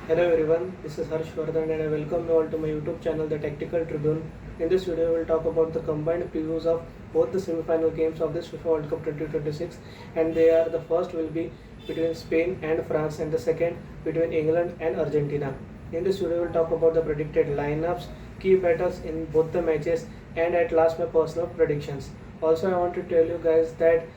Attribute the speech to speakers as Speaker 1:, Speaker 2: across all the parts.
Speaker 1: Hello everyone, this is Harsh Vardhan and I welcome you all to my YouTube channel The Tactical Tribune. In this video, we will talk about the combined previews of both the semi-final games of this FIFA World Cup 2026, and they are: the first will be between Spain and France and the second between England and Argentina. In this video, we will talk about the predicted lineups, key battles in both the matches, and at last my personal predictions. Also, I want to tell you guys that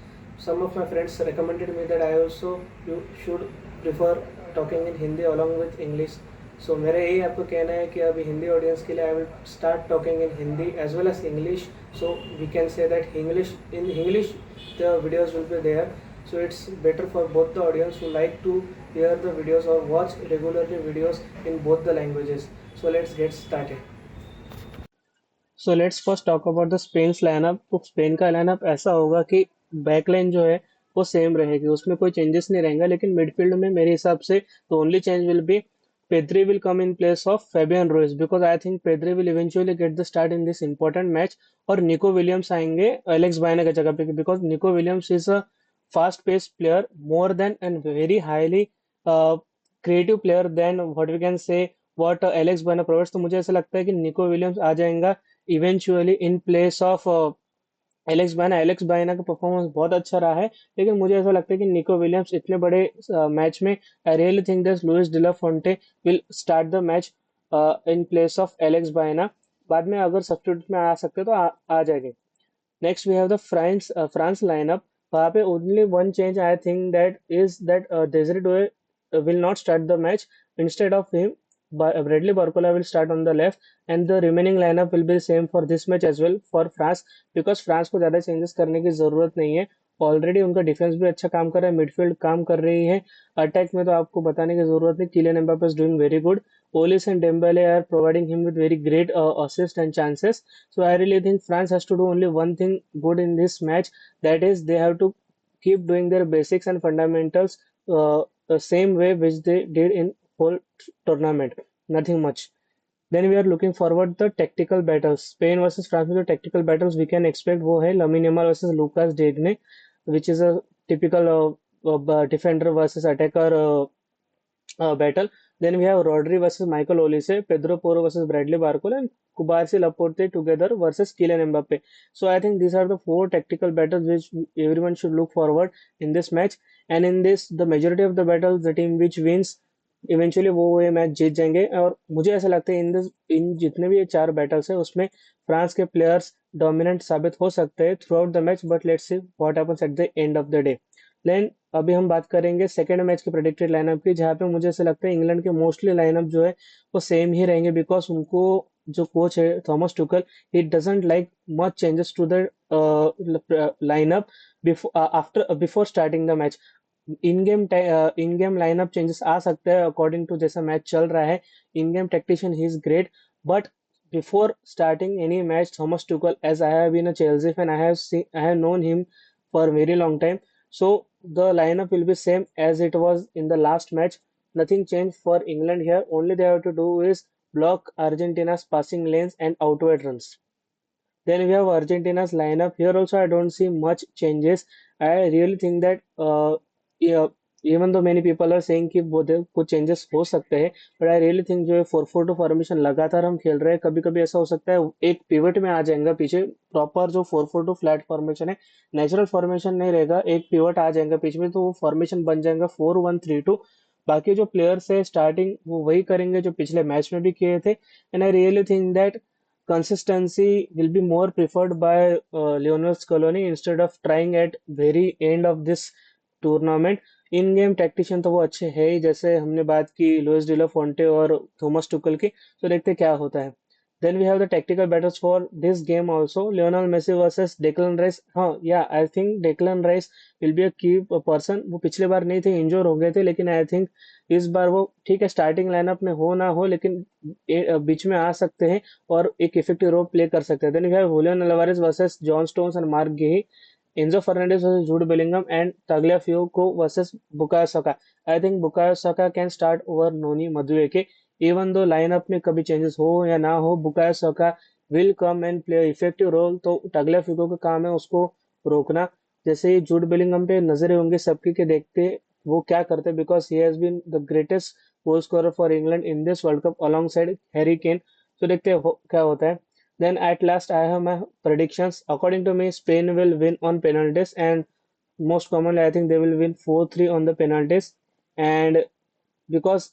Speaker 1: some of my friends recommended me that I also you should prefer talking in Hindi along with English. So मेरा यही आपको कहना है कि अभी Hindi audience के लिए I will start talking in Hindi as well as English. So we can say that English in English the videos will be there. So it's better for both the audience who like to hear the videos or watch regularly videos in both the languages. So let's get started. So let's first talk about the Spain's lineup. तो Spain का lineup ऐसा होगा कि backline जो है वो same रहेगी, उसमें कोई चेंजेस नहीं रहेगा. लेकिन मिडफील्ड में मेरे हिसाब से तो only change will be Pedri will come in place of Fabian Ruiz because I think Pedri will eventually get the start in this important match. और निको विलियम्स आएंगे एलेक्स बायना की जगह पे because Nico Williams is a fast pace player more than and very highly creative player than what we can say what Alex Baena provides. तो मुझे ऐसा लगता है कि निको विलियम्स आ जाएगा eventually in place of Alex बायना का performance बहुत अच्छा रहा है. लेकिन मुझे ऐसा लगता है कि निको विलियम्स इतने बड़े मैच में I really think that Luis de la Fuente will start the match in place of Alex Baena. बाद में अगर सब्स्टिट्यूट में आ सकते तो आ जाएंगे. Next we have the France lineup. वहाँ पे only one change I think that is that Desire Doue will not start the match. Instead of him, Bradley Barcola will start on the left, and the remaining lineup will be same for this match as well for France because France को ज़्यादा changes करने की ज़रूरत नहीं है. Already उनका defence भी अच्छा काम कर रहा है, मिडफील्ड काम कर रही है. अटैक में तो आपको बताने की ज़रूरत नहीं. Kylian Mbappe is doing very good. Olis and Dembele are providing him with very great assists and chances. So I really think France has to do only one thing good in this match. That is, they have to keep doing their basics and fundamentals the same way which they did in whole tournament. Nothing much. Then we are looking forward the tactical battles. Spain versus France with the tactical battles we can expect वो है Lamine Yamal versus Lucas Digne, which is a typical defender versus attacker battle. Then we have Rodri versus Michael Olise, Pedro Porro versus Bradley Barcola, and Kubarsi Laporte together versus Kylian Mbappe. So I think these are the four tactical battles which everyone should look forward in this match. And in this, the majority of the battles, the team which wins eventually वो ये match जीत जाएंगे. और मुझे ऐसा लगता है इन जितने भी ये चार बैटल्स है उसमें फ्रांस के प्लेयर्स डोमिनेंट साबित हो सकते हैं through out the match. But let's see what happens at the end of the day. लेकिन अभी हम बात करेंगे सेकेंड मैच के प्रेडिक्टेड लाइनअप की, जहाँ पे मुझे ऐसा लगता है इंग्लैंड के मोस्टली लाइनअप जो है वो सेम ही रहेंगे बिकॉज उनको जो कोच है Thomas Tuchel he doesn't like much changes to the lineup before starting the match. In game lineup changes आ सकते हैं अकॉर्डिंग टू जैसा मैच चल रहा है. In game tactician he is great but before starting any match Thomas Tuchel as I have been a Chelsea fan I have known him for very long time. So the lineup will be same as it was in the last match. Nothing changed for England here. Only they have to do is block Argentina's passing lanes and outward runs. Then we have Argentina's lineup. Here also I don't see much changes. I really think that yeah, even though many people are saying कि वो कुछ changes हो सकते हैं but I really think जो है 4-4-2 formation लगातार हम खेल रहे हैं, कभी कभी ऐसा हो सकता है एक पिवट में आ जाएगा पीछे. प्रॉपर जो 4-4-2 फ्लैट फॉर्मेशन है नेचुरल फॉर्मेशन नहीं रहेगा, एक पिवट आ जाएगा पीछे में तो वो फॉर्मेशन बन जाएगा 4-1-3-2. बाकी जो प्लेयर्स है स्टार्टिंग वो वही करेंगे जो पिछले मैच में भी किए थे. And I really think that consistency will be more preferred by Lionel Scaloni instead of trying at very end of this tournament. In game tactician तो वो अच्छे है ही, जैसे हमने बात की लुइस डिला फोंटे और थॉमस टुकल की. तो देखते क्या होता है. Then we have the tactical battles for this game also. Lionel Messi versus Declan Rice. हाँ या I think Declan Rice will be a key person. वो पिछले बार नहीं थे, इंजोर हो गए थे, लेकिन आई थिंक इस बार वो ठीक है स्टार्टिंग लाइनअप में हो ना हो लेकिन बीच में आ सकते हैं और एक इफेक्टिव रोल प्ले कर सकते हैं. Then we have Julian Alvarez versus John Stones and Marc Guehi. Enzo Fernandez versus Jude Bellingham and Tagliafico versus Bukayo Saka. I think Bukayo Saka can start over Noni Madueke. Even though lineup में कभी changes हो या ना हो, Bukayo Saka will come and play effective role. तो Tagliafico का काम है उसको रोकना. जैसे ही जूड बेलिंगम पे नजरें होंगे सबकी के देखते वो क्या करते because he has been the greatest goal scorer for England in this World Cup alongside Harry Kane. तो देखते हैं क्या होता है। Then at last I have my predictions. According to me, Spain will win on penalties, and most commonly I think they will win 4-3 on the penalties. And because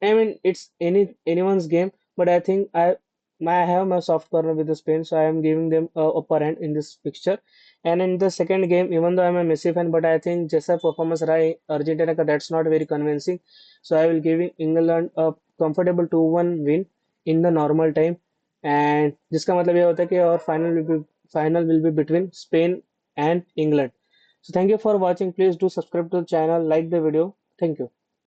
Speaker 1: I mean, it's anyone's game, but I think I have my soft corner with the Spain, so I am giving them a upper hand in this fixture. And in the second game, even though I'm a Messi fan, but I think जैसा performance रहा है Argentina का, that's not very convincing. So I will give England a comfortable 2-1 win in the normal time. And जिसका मतलब ये होता है कि और final will be between Spain and England. So thank you for watching. Please do subscribe to the channel, like the video. Thank you.